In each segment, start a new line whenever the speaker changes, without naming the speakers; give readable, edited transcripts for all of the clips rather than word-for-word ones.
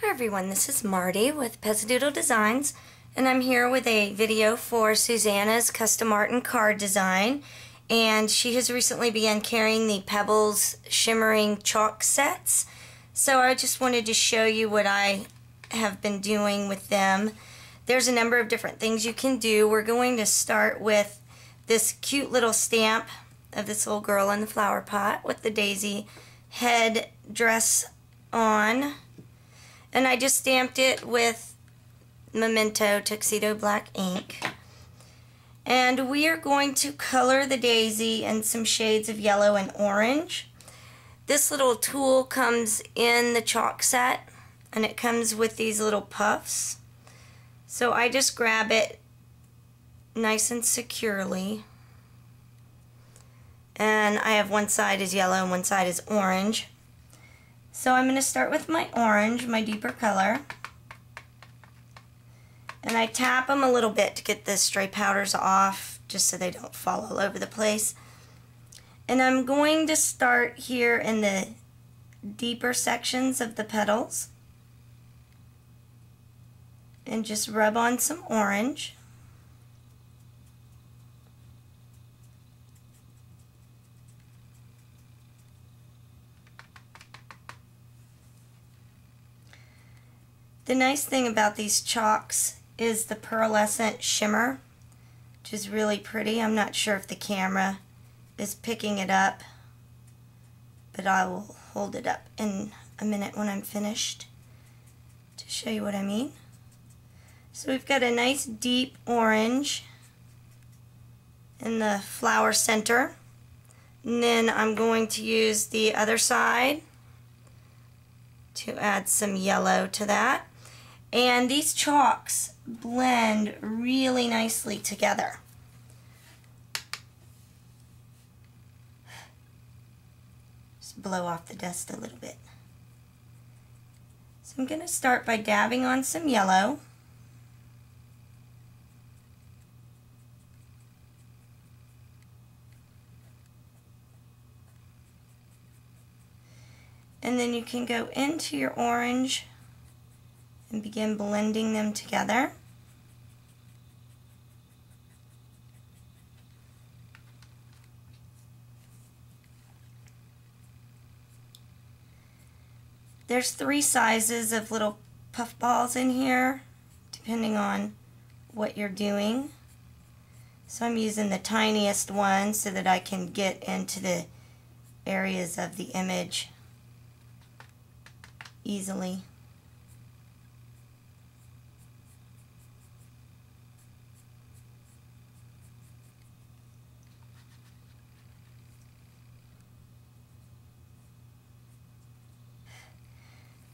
Hi everyone, this is Marty with Pezzadoodle Designs, and I'm here with a video for Susana's custom art and card design. And she has recently begun carrying the Pebbles shimmering chalk sets. So I just wanted to show you what I have been doing with them. There's a number of different things you can do. We're going to start with this cute little stamp of this little girl in the flower pot with the daisy head dress on. And I just stamped it with Memento Tuxedo Black ink. And we are going to color the daisy in some shades of yellow and orange. This little tool comes in the chalk set, and it comes with these little puffs. So I just grab it nice and securely. And I have one side is yellow and one side is orange. So I'm going to start with my orange, my deeper color. And I tap them a little bit to get the stray powders off, just so they don't fall all over the place. And I'm going to start here in the deeper sections of the petals. And just rub on some orange. The nice thing about these chalks is the pearlescent shimmer, which is really pretty. I'm not sure if the camera is picking it up, but I will hold it up in a minute when I'm finished to show you what I mean. So we've got a nice deep orange in the flower center, and then I'm going to use the other side to add some yellow to that. And these chalks blend really nicely together. Just blow off the dust a little bit. So I'm going to start by dabbing on some yellow. And then you can go into your orange and begin blending them together. There's 3 sizes of little puff balls in here, depending on what you're doing. So I'm using the tiniest one so that I can get into the areas of the image easily.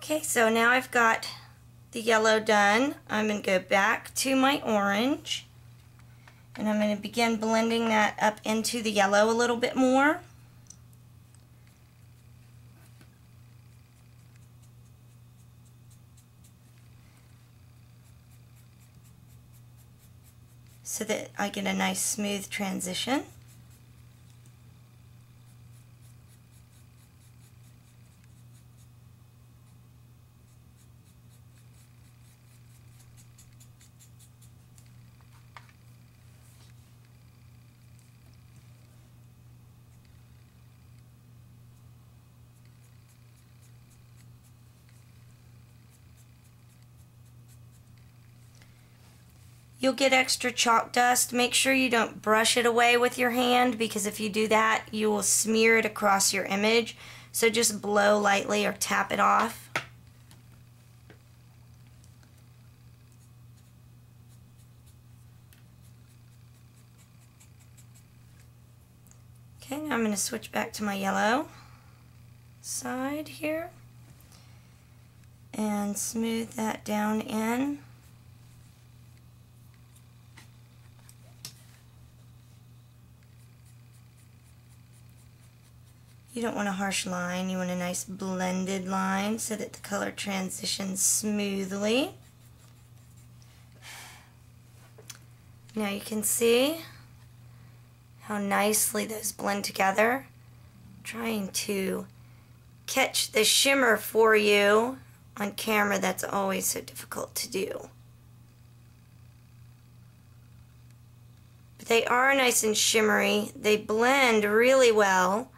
Okay, so now I've got the yellow done. I'm going to go back to my orange, and I'm going to begin blending that up into the yellow a little bit more. So that I get a nice smooth transition. You'll get extra chalk dust. Make sure you don't brush it away with your hand, because if you do that, you will smear it across your image. So just blow lightly or tap it off. Okay, now I'm going to switch back to my yellow side here and smooth that down in. You don't want a harsh line, you want a nice blended line so that the color transitions smoothly. Now you can see how nicely those blend together. I'm trying to catch the shimmer for you on camera that's always so difficult to do. But they are nice and shimmery. They blend really well.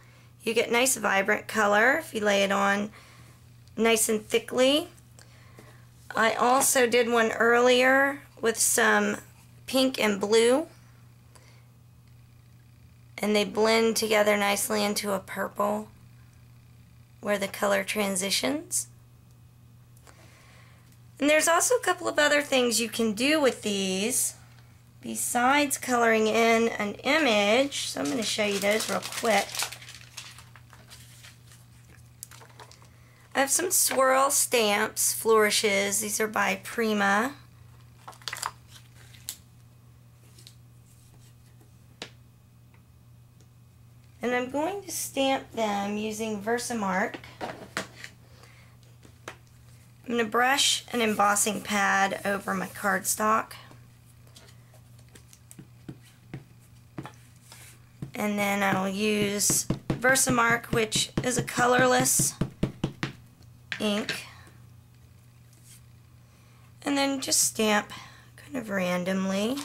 You get nice vibrant color if you lay it on nice and thickly. I also did one earlier with some pink and blue, and they blend together nicely into a purple where the color transitions. And there's also a couple of other things you can do with these besides coloring in an image. So I'm going to show you those real quick. I have some swirl stamps, flourishes. These are by Prima. And I'm going to stamp them using Versamark. I'm going to brush an embossing pad over my cardstock. And then I will use Versamark, which is a colorless ink. And then just stamp kind of randomly.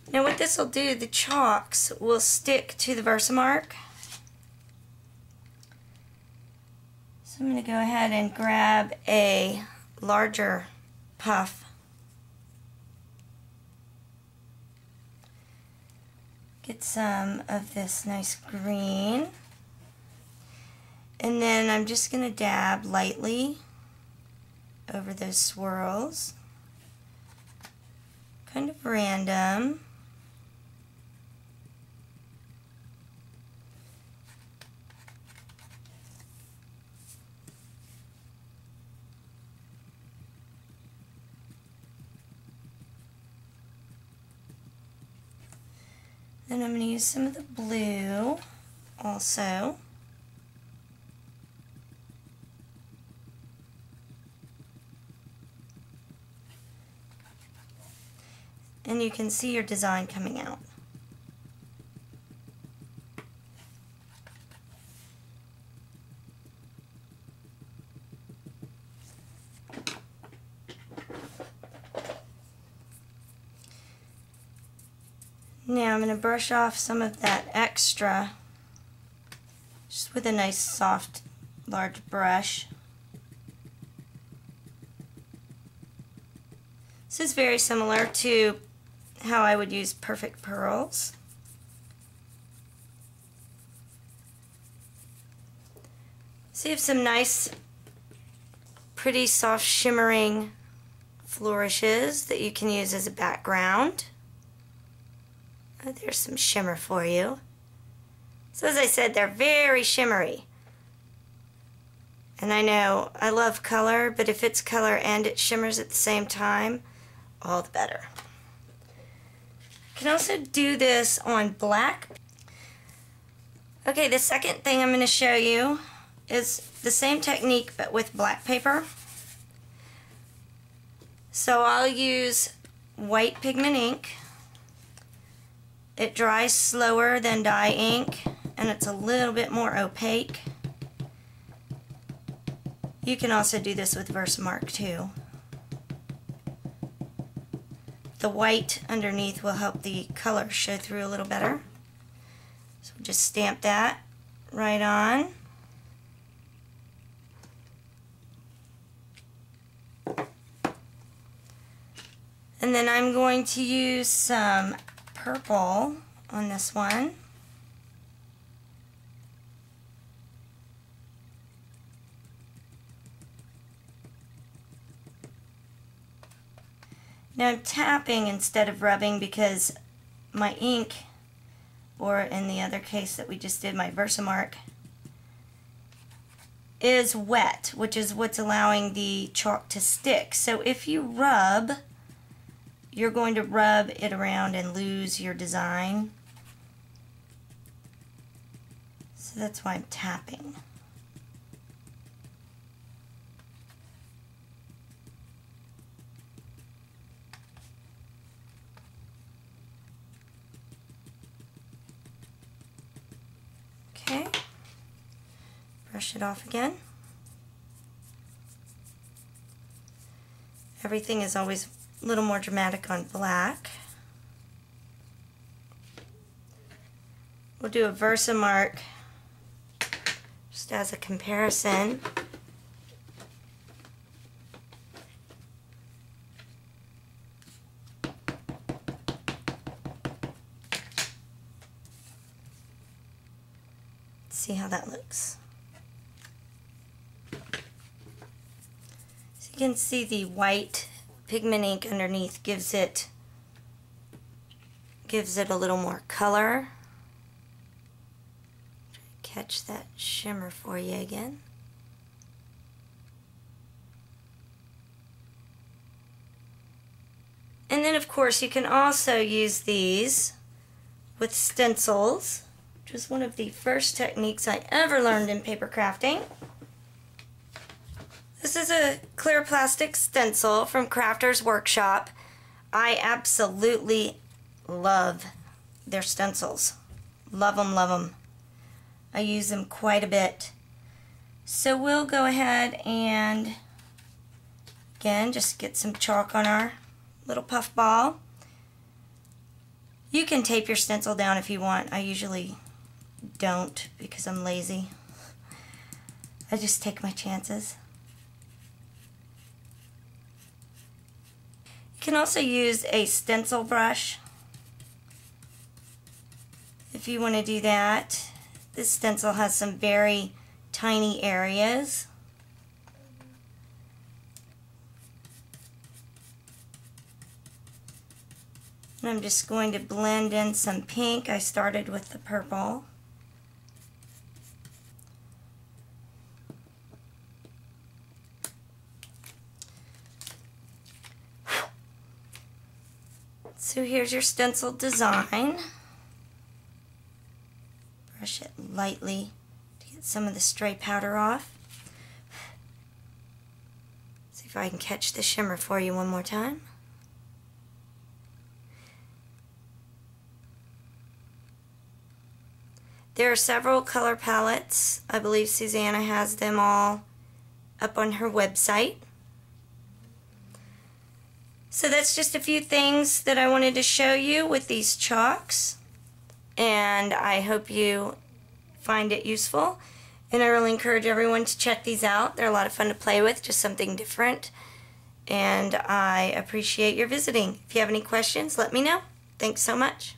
Now what this will do, the chalks will stick to the Versamark. So I'm going to go ahead and grab a larger puff. Get some of this nice green. And then I'm just going to dab lightly over those swirls. Kind of random. Then I'm going to use some of the blue also. And you can see your design coming out. Now I'm going to brush off some of that extra just with a nice soft large brush. This is very similar to how I would use Perfect Pearls. So you have some nice, pretty soft shimmering flourishes that you can use as a background. Oh, there's some shimmer for you. So as I said, they're very shimmery. And I know I love color, but if it's color and it shimmers at the same time, all the better. You can also do this on black. Okay, the second thing I'm going to show you is the same technique but with black paper. So I'll use white pigment ink. It dries slower than dye ink and it's a little bit more opaque. You can also do this with Versamark too. The white underneath will help the color show through a little better. So just stamp that right on. And then I'm going to use some purple on this one. Now I'm tapping instead of rubbing because my ink, or in the other case that we just did, my Versamark, is wet, which is what's allowing the chalk to stick. So if you rub, you're going to rub it around and lose your design. So that's why I'm tapping. Brush it off again. Everything is always a little more dramatic on black. We'll do a Versamark just as a comparison. See how that looks. So you can see the white pigment ink underneath gives it a little more color. Catch that shimmer for you again. And then of course you can also use these with stencils, which was one of the first techniques I ever learned in paper crafting. This is a clear plastic stencil from Crafter's Workshop. I absolutely love their stencils. Love them, love them. I use them quite a bit. So we'll go ahead and, again, just get some chalk on our little puff ball. You can tape your stencil down if you want. I usually don't because I'm lazy. I just take my chances. You can also use a stencil brush if you want to do that. This stencil has some very tiny areas. And I'm just going to blend in some pink. I started with the purple. So here's your stencil design. Brush it lightly to get some of the stray powder off. See if I can catch the shimmer for you one more time. There are several color palettes. I believe Susana has them all up on her website. So that's just a few things that I wanted to show you with these chalks. And I hope you find it useful. And I really encourage everyone to check these out. They're a lot of fun to play with, just something different. And I appreciate your visiting. If you have any questions, let me know. Thanks so much.